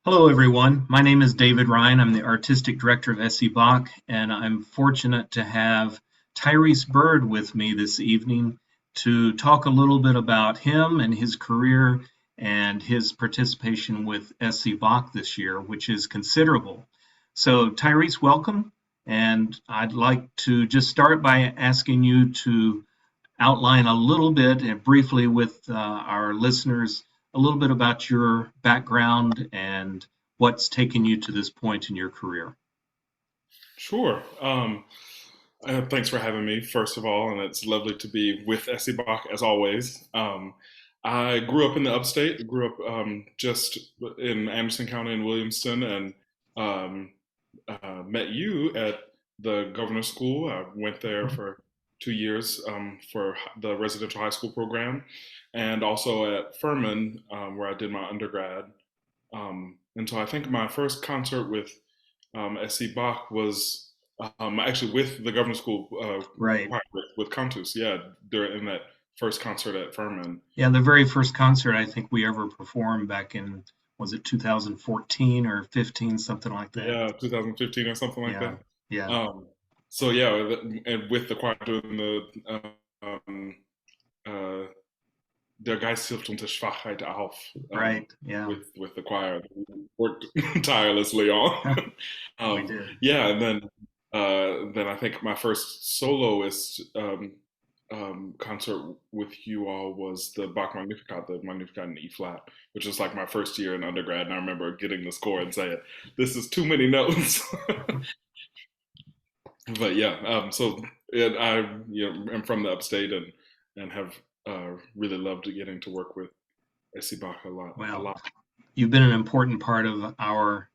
Hello, everyone. My name is David Rhyne. I'm the artistic director of SC Bach, and I'm fortunate to have Tyrese Byrd with me this evening to talk a little bit about him and his career and his participation with SC Bach this year, which is considerable. So, Tyrese, welcome. And I'd like to just start by asking you to outline a little bit and briefly with our listeners a little bit about your background and what's taken you to this point in your career. Sure. Thanks for having me, first of all, and it's lovely to be with SC Bach as always. I grew up in the upstate, grew up just in Anderson County in Williamston, and um, met you at the governor's school. I went there for 2 years for the residential high school program, and also at Furman, where I did my undergrad. And so I think my first concert with SC Bach was actually with the governor's school Right. choir with Cantus, yeah, during in that first concert at Furman. Yeah, the very first concert I think we ever performed back in, was it 2014 or 15, something like that. Yeah, 2015 or something like Yeah, that. yeah, Um, so yeah, and with the choir doing the um, uh, Der Geist hilft uns der Schwachheit auf right. Yeah, with the choir that we worked tirelessly on. we did. Yeah, and then I think my first soloist concert with you all was the Bach Magnificat, the Magnificat in E flat, which was like my first year in undergrad, and I remember getting the score and saying, "This is too many notes." But yeah, so I am from the upstate and have really loved getting to work with SC Bach a lot, a Well, lot. you've been an important part of our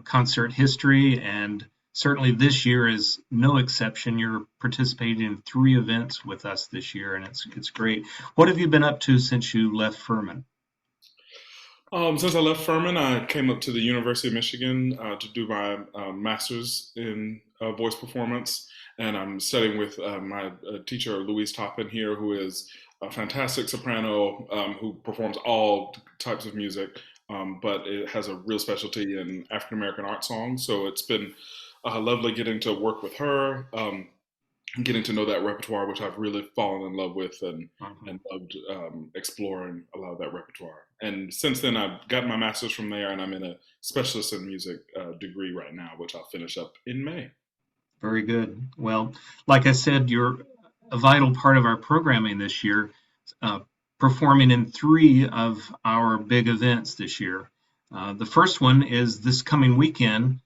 concert history, and certainly this year is no exception. You're participating in three events with us this year, and it's great. What have you been up to since you left Furman? Since I left Furman, I came up to the University of Michigan to do my master's in voice performance, and I'm studying with my teacher Louise Toppin here, who is a fantastic soprano who performs all types of music, but it has a real specialty in African American art songs. So it's been lovely getting to work with her. Getting to know that repertoire, which I've really fallen in love with Mhm. and loved exploring a lot of that repertoire. And since then, I've gotten my master's from there, and I'm in a specialist in music degree right now, which I'll finish up in May. Very good. Well, like I said, you're a vital part of our programming this year, uh, performing in three of our big events this year. The first one is this coming weekend,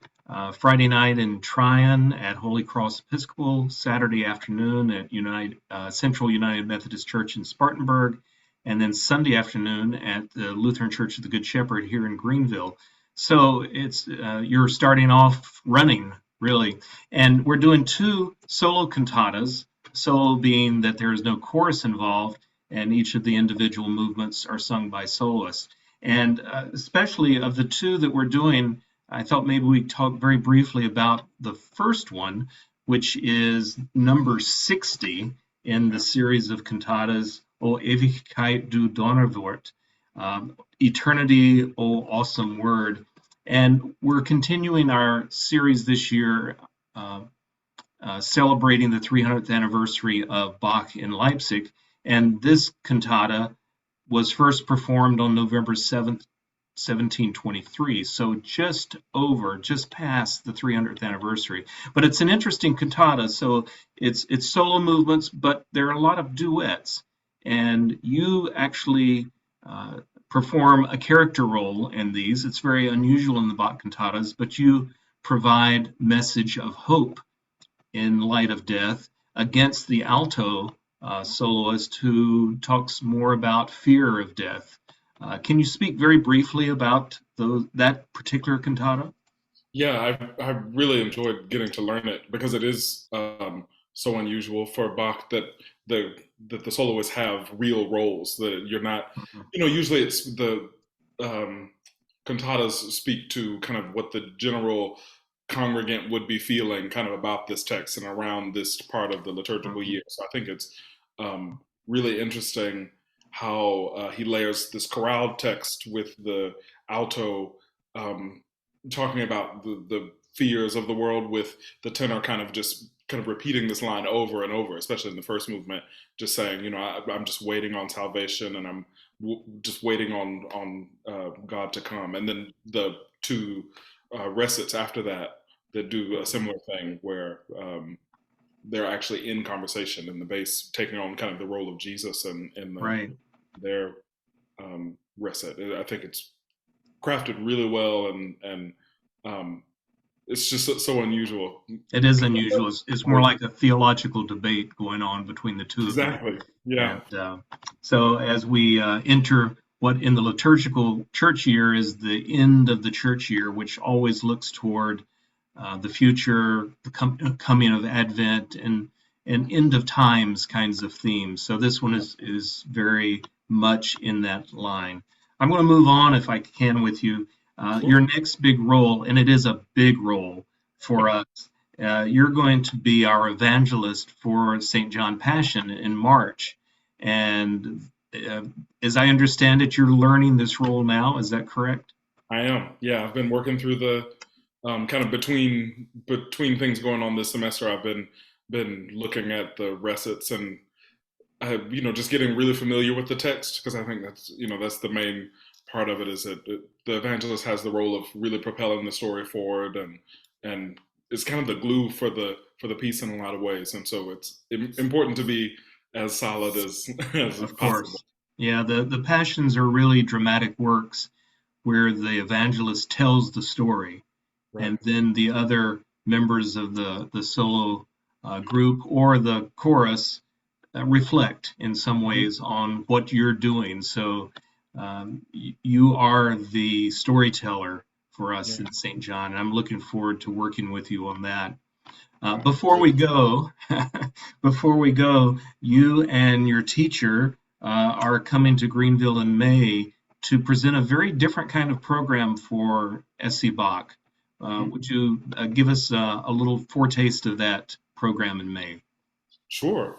Friday night in Tryon at Holy Cross Episcopal, Saturday afternoon at Central United Methodist Church in Spartanburg, and then Sunday afternoon at the Lutheran Church of the Good Shepherd here in Greenville. So it's you're starting off running, really. And we're doing two solo cantatas, solo being that there is no chorus involved, and each of the individual movements are sung by soloists. And especially of the two that we're doing, I thought maybe we'd talk very briefly about the first one, which is number 60 in the series of cantatas, O Ewigkeit du Donnerwort, Eternity, O Awesome Word. And we're continuing our series this year, uh, celebrating the 300th anniversary of Bach in Leipzig. And this cantata was first performed on November 7th, 1723. So just past the 300th anniversary. But it's an interesting cantata. So it's solo movements, but there are a lot of duets. And you actually perform a character role in these. It's very unusual in the Bach cantatas, but you provide message of hope in light of death against the alto soloist who talks more about fear of death. Can you speak very briefly about that particular cantata? Yeah, I really enjoyed getting to learn it because it is so unusual for Bach that the the soloists have real roles that you're not, Mhm. usually it's the um, cantatas speak to kind of what the general congregant would be feeling kind of about this text and around this part of the liturgical Mhm. year. So I think it's really interesting how he layers this chorale text with the alto um, talking about the fears of the world, with the tenor kind of repeating this line over and over, especially in the first movement, just saying, I'm just waiting on salvation, and I'm just waiting on God to come. And then the two recits after that do a similar thing, where they're actually in conversation, and the bass taking on kind of the role of Jesus in Right. their recit. I think it's crafted really well, and um, it's just so unusual. It is unusual. It's more like a theological debate going on between the two of you. Exactly. Yeah. And so, as we enter what in the liturgical church year is the end of the church year, which always looks toward the future, the coming of Advent, and end of times kinds of themes. So this one is very much in that line. I'm going to move on, if I can, with you. Your Sure. next big role, and it is a big role for us. You're going to be our evangelist for St. John Passion in March. And uh, as I understand it, you're learning this role now. Is that correct? I am. Yeah, I've been working through the kind of between things going on this semester. I've been looking at the recits, and just getting really familiar with the text, because I think that's the main part of it, is that the evangelist has the role of really propelling the story forward, and it's kind of the glue for the piece in a lot of ways. And so it's important to be as solid as Of possible. course. Yeah, the Passions are really dramatic works where the evangelist tells the story, Right. and then the other members of the solo group or the chorus reflect in some Mhm. ways on what you're doing. So you are the storyteller for us Yeah. in St. John, and I'm looking forward to working with you on that. Wow. Before we go, before we go, you and your teacher are coming to Greenville in May to present a very different kind of program for SC Bach. Mhm. Would you give us a little foretaste of that program in May? Sure.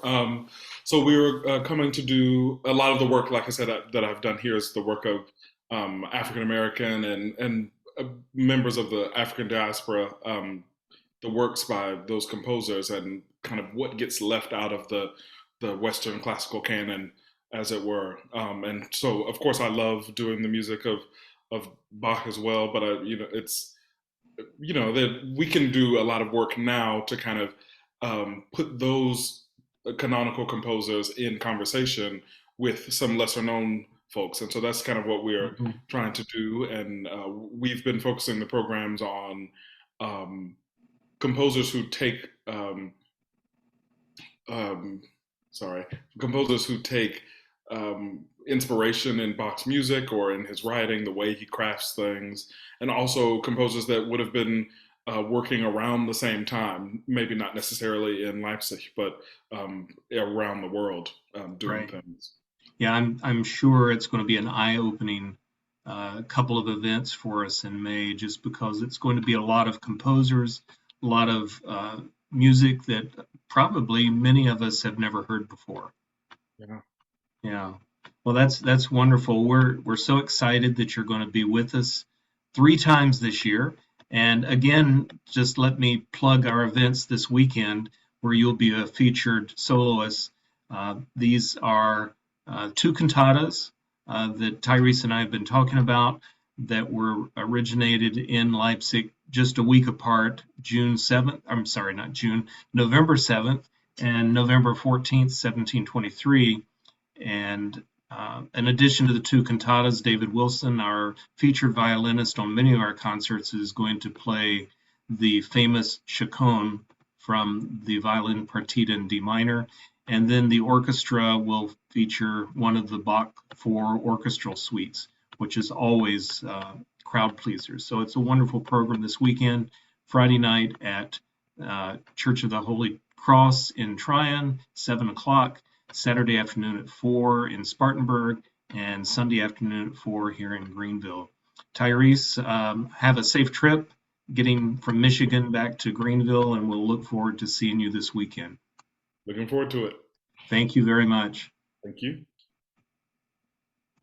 So we were coming to do a lot of the work, like I said, that I've done here, is the work of African American and members of the African diaspora, the works by those composers, and kind of what gets left out of the Western classical canon, as it were. And so, of course, I love doing the music of Bach as well. But it's that we can do a lot of work now to kind of put those canonical composers in conversation with some lesser known folks. And so that's kind of what we're Mhm. trying to do. And we've been focusing the programs on um, composers who take um, sorry, composers who take inspiration in Bach's music or in his writing, the way he crafts things, and also composers that would have been working around the same time, maybe not necessarily in Leipzig, but around the world, doing Right. things. Yeah, I'm sure it's going to be an eye-opening couple of events for us in May, just because it's going to be a lot of composers, a lot of music that probably many of us have never heard before. Yeah. Yeah. Well, that's wonderful. We're so excited that you're going to be with us 3 times this year. And again, just let me plug our events this weekend where you'll be a featured soloist. These are two cantatas that Tyrese and I have been talking about that were originated in Leipzig just a week apart, June 7th. I'm sorry, not June, November 7th and November 14th, 1723. And in addition to the two cantatas, David Wilson, our featured violinist on many of our concerts, is going to play the famous chaconne from the violin partita in D minor. And then the orchestra will feature one of the Bach 4 orchestral suites, which is always crowd pleasers. So it's a wonderful program this weekend, Friday night at Church of the Holy Cross in Tryon, 7 o'clock. Saturday afternoon at 4 in Spartanburg, and Sunday afternoon at 4 here in Greenville. Tyrese, have a safe trip getting from Michigan back to Greenville, and we'll look forward to seeing you this weekend. Looking forward to it. Thank you very much. Thank you.